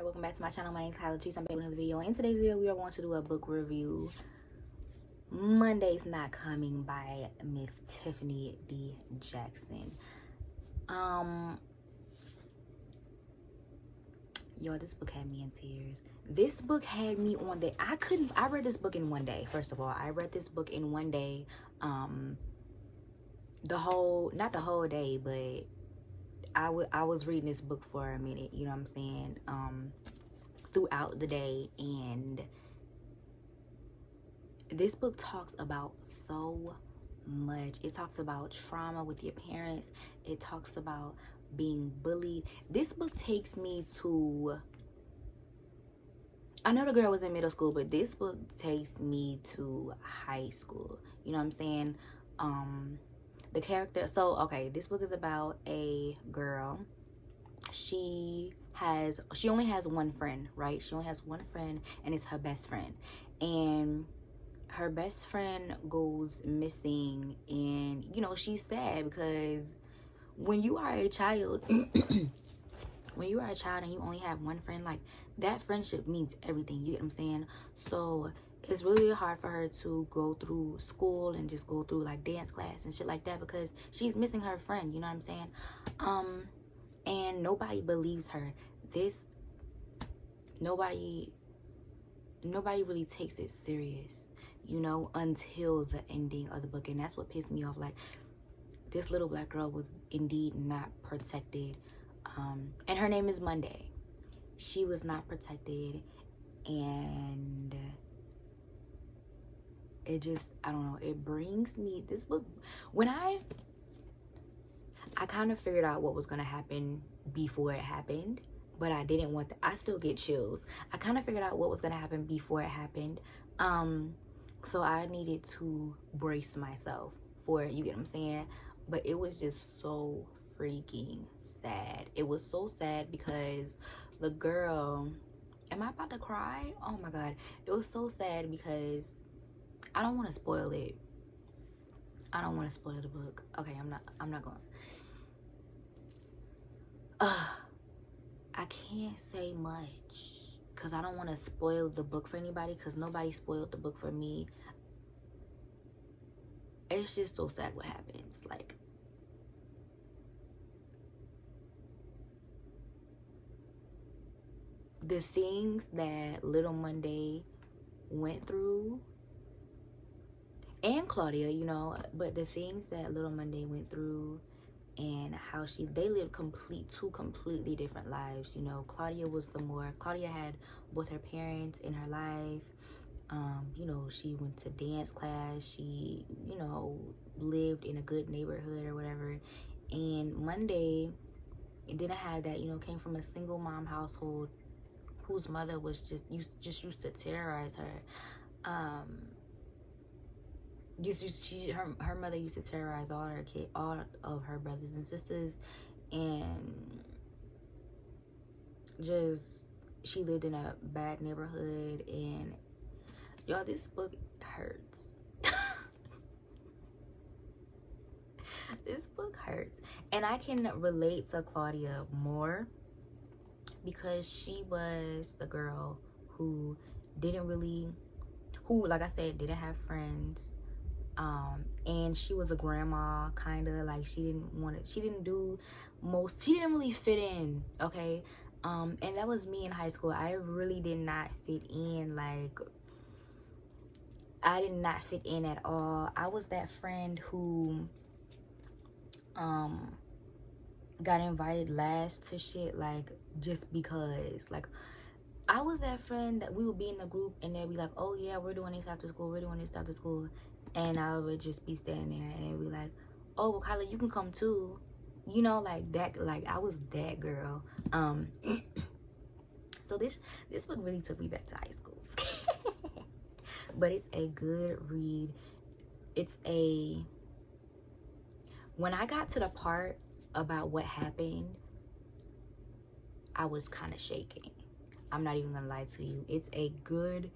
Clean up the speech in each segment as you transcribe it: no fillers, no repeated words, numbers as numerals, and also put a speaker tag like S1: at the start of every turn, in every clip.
S1: Alright, welcome back to my channel. My name is Kyla Trees. I'm back with another video. In today's video, we are going to do a book review. Monday's Not Coming by Miss Tiffany D. Jackson. Yo, this book had me in tears. This book had me on the I read this book in one day. First of all, I read this book in one day. Not the whole day, but I was reading this book for a minute, you know what I'm saying, throughout the day. And this book talks about so much. It talks about trauma with your parents. It talks about being bullied. This book takes me to, I know the girl was in middle school, but this book takes me to high school, you know what I'm saying. The character, so okay, this book is about a girl. She only has one friend, right? She only has one friend, and it's her best friend. And her best friend goes missing, and you know, she's sad because when you are a child when you are a child and you only have one friend, like, that friendship means everything, you get what I'm saying? So it's really hard for her to go through school and just go through like dance class and shit like that because she's missing her friend, you know what I'm saying? And nobody believes her. Nobody really takes it serious, you know, until the ending of the book. And that's what pissed me off. Like, this little black girl was indeed not protected. And her name is Monday. She was not protected, and it just, I don't know, it brings me, this book, when I kind of figured out what was going to happen before it happened, but I didn't want I still get chills. I kind of figured out what was going to happen before it happened. So I needed to brace myself for it, you get what I'm saying? But it was just so freaking sad. It was so sad because the girl, am I about to cry? Oh my God. It was so sad because I don't want to spoil it. I don't want to spoil the book. Okay, I'm not going. I can't say much because I don't want to spoil the book for anybody because nobody spoiled the book for me. It's just so sad what happens. Like, the things that little Monday went through, and Claudia, you know, but the things that little Monday went through and how they lived two completely different lives, you know. Claudia had both her parents in her life. You know, she went to dance class, she, you know, lived in a good neighborhood or whatever. And Monday didn't have that, you know, came from a single mom household whose mother was just used to terrorize her. Her mother used to terrorize all of her brothers and sisters, and just, she lived in a bad neighborhood. And y'all, this book hurts. This book hurts, and I can relate to Claudia more because she was the girl who like I said, didn't have friends. And she was a grandma, kind of like she didn't really fit in, okay? And that was me in high school. I really did not fit in. Like, I did not fit in at all. I was that friend who got invited last to shit, like, just because. Like, I was that friend that we would be in the group and they'd be like, oh yeah, we're doing this after school, and I would just be standing there and they'd be like, oh well, Kyla, you can come too, you know, like that. Like, I was that girl. So this book really took me back to high school. But it's a good read. When I got to the part about what happened, I was kind of shaking. I'm not even gonna lie to you. It's a good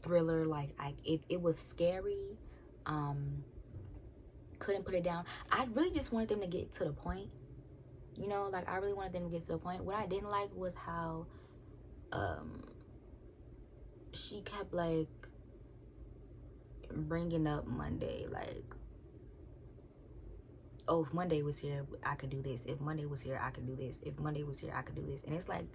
S1: thriller. Like, it was scary. Couldn't put it down. I really just wanted them to get to the point, you know. Like, I really wanted them to get to the point. What I didn't like was how she kept like bringing up Monday, like, oh, if Monday was here, I could do this. If Monday was here, I could do this. If Monday was here, I could do this. And it's like,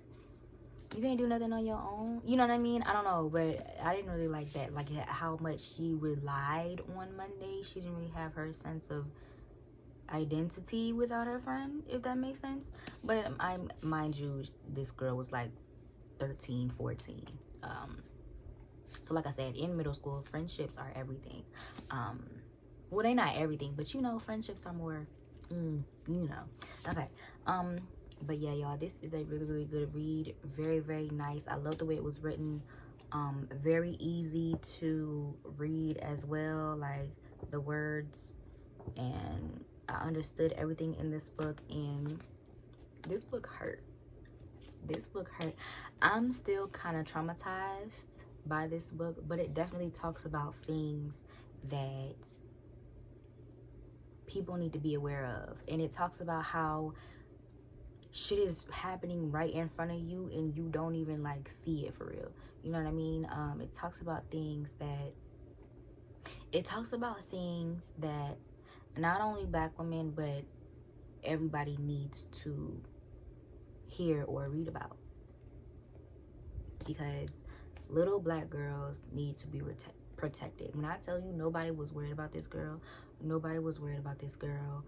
S1: you can't do nothing on your own. You know what I mean? I don't know, but I didn't really like that. Like how much she relied on Monday. She didn't really have her sense of identity without her friend, if that makes sense. But mind you, this girl was like 13, 14. So like I said, in middle school, friendships are everything. Well, they not everything, but you know, friendships are more, you know. Okay. But yeah, y'all, this is a really, really good read. Very, very nice. I love the way it was written. Very easy to read as well, like the words, and I understood everything in this book, and this book hurt. This book hurt. I'm still kind of traumatized by this book, but it definitely talks about things that people need to be aware of, and it talks about how shit is happening right in front of you and you don't even like see it for real. You know what I mean? It talks about things that not only Black women but everybody needs to hear or read about, because little Black girls need to be protected. When I tell you, nobody was worried about this girl. Nobody was worried about this girl.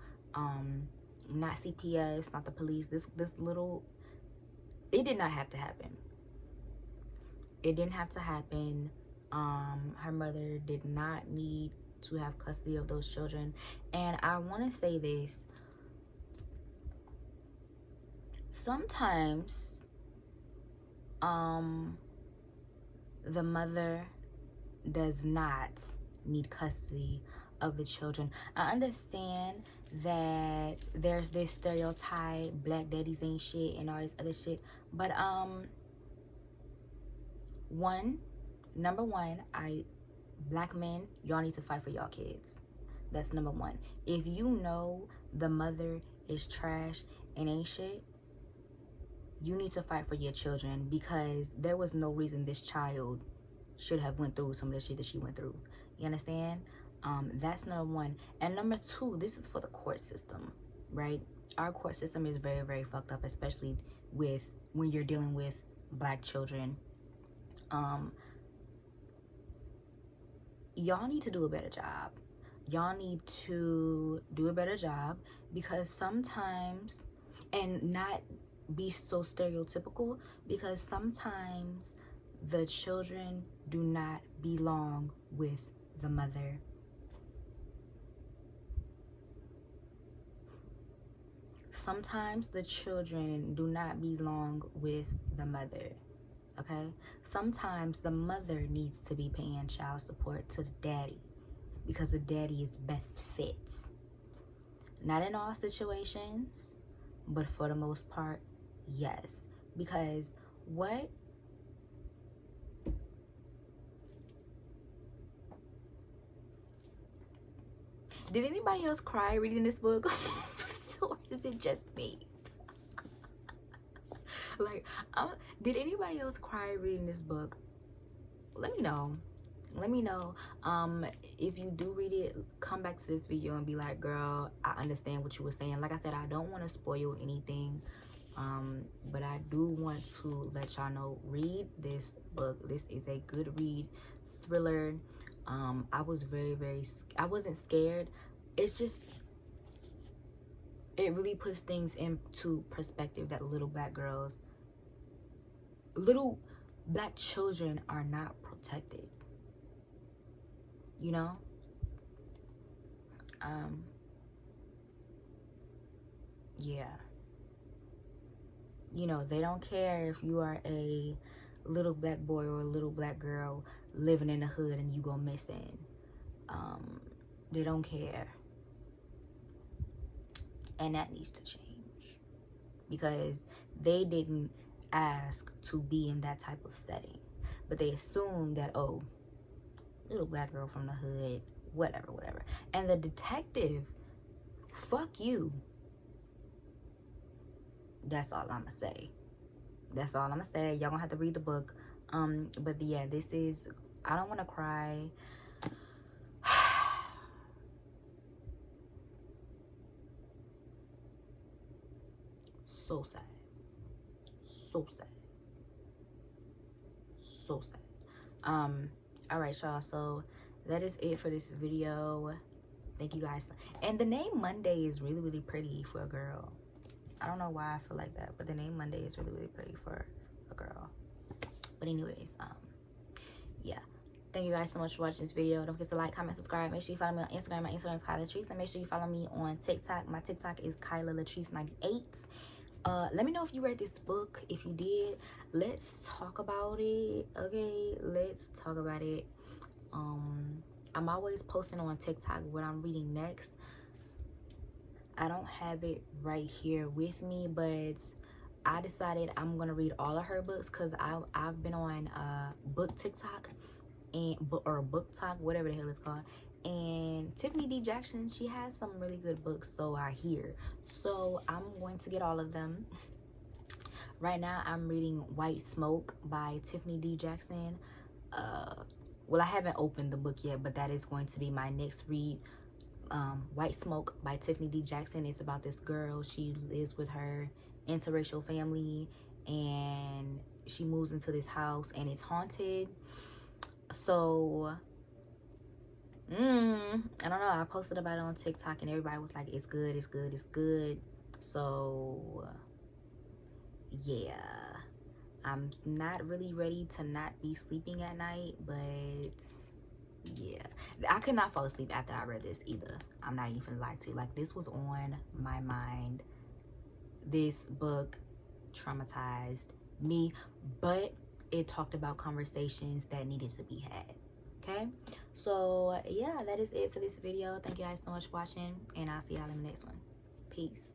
S1: Not CPS, not the police. This little, it did not have to happen. It didn't have to happen. Her mother did not need to have custody of those children. And I want to say this. Sometimes, the mother does not need custody of the children. I understand that there's this stereotype, Black daddies ain't shit and all this other shit, but number one, Black men, y'all need to fight for y'all kids. That's number one. If you know the mother is trash and ain't shit, you need to fight for your children, because there was no reason this child should have went through some of the shit that she went through. You understand? That's number one. And number two, this is for the court system, right? Our court system is very, very fucked up, especially with when you're dealing with Black children. Y'all need to do a better job. Y'all need to do a better job, because sometimes, and not be so stereotypical, because sometimes the children do not belong with the mother. Sometimes the children do not belong with the mother, okay? Sometimes the mother needs to be paying child support to the daddy, because the daddy is best fit. Not in all situations, but for the most part, yes. Because what? Did anybody else cry reading this book? Or is it just me? Like, did anybody else cry reading this book? Let me know. Let me know. If you do read it, come back to this video and be like, girl, I understand what you were saying. Like I said, I don't want to spoil anything, but I do want to let y'all know, read this book. This is a good read, thriller. I was I wasn't scared. It's just, it really puts things into perspective that little Black children are not protected, you know? Yeah. You know, they don't care if you are a little Black boy or a little Black girl living in the hood and you go missing. They don't care. And that needs to change, because they didn't ask to be in that type of setting, but they assumed that, oh, little Black girl from the hood, whatever. And the detective, fuck you. That's all I'ma say. That's all I'm gonna say. Y'all gonna have to read the book. But yeah, this is, I don't want to cry. So sad. So sad. So sad. All right, y'all. So that is it for this video. Thank you guys. And the name Monday is really, really pretty for a girl. I don't know why I feel like that, but the name Monday is really, really pretty for a girl. But anyways, yeah. Thank you guys so much for watching this video. Don't forget to like, comment, subscribe. Make sure you follow me on Instagram. My Instagram is Kyla Latrice. And make sure you follow me on TikTok. My TikTok is Kyla Latrice 98. Let me know if you read this book. If you did, let's talk about it. Okay, let's talk about it. I'm always posting on TikTok what I'm reading next. I don't have it right here with me, but I decided I'm gonna read all of her books because I've been on book TikTok and book talk, whatever the hell it's called. And Tiffany D. Jackson, she has some really good books, so I hear. So I'm going to get all of them. Right now I'm reading White Smoke by Tiffany D. Jackson. Well, I haven't opened the book yet, but that is going to be my next read. White Smoke by Tiffany D. Jackson. It's about this girl. She lives with her interracial family and she moves into this house and it's haunted. So I don't know, I posted about it on TikTok and everybody was like, it's good, it's good, it's good. So yeah, I'm not really ready to not be sleeping at night, but yeah, I could not fall asleep after I read this either. I'm not even gonna lie to you. Like, this was on my mind. This book traumatized me, but it talked about conversations that needed to be had. Okay, so yeah, that is it for this video. Thank you guys so much for watching, and I'll see y'all in the next one. Peace.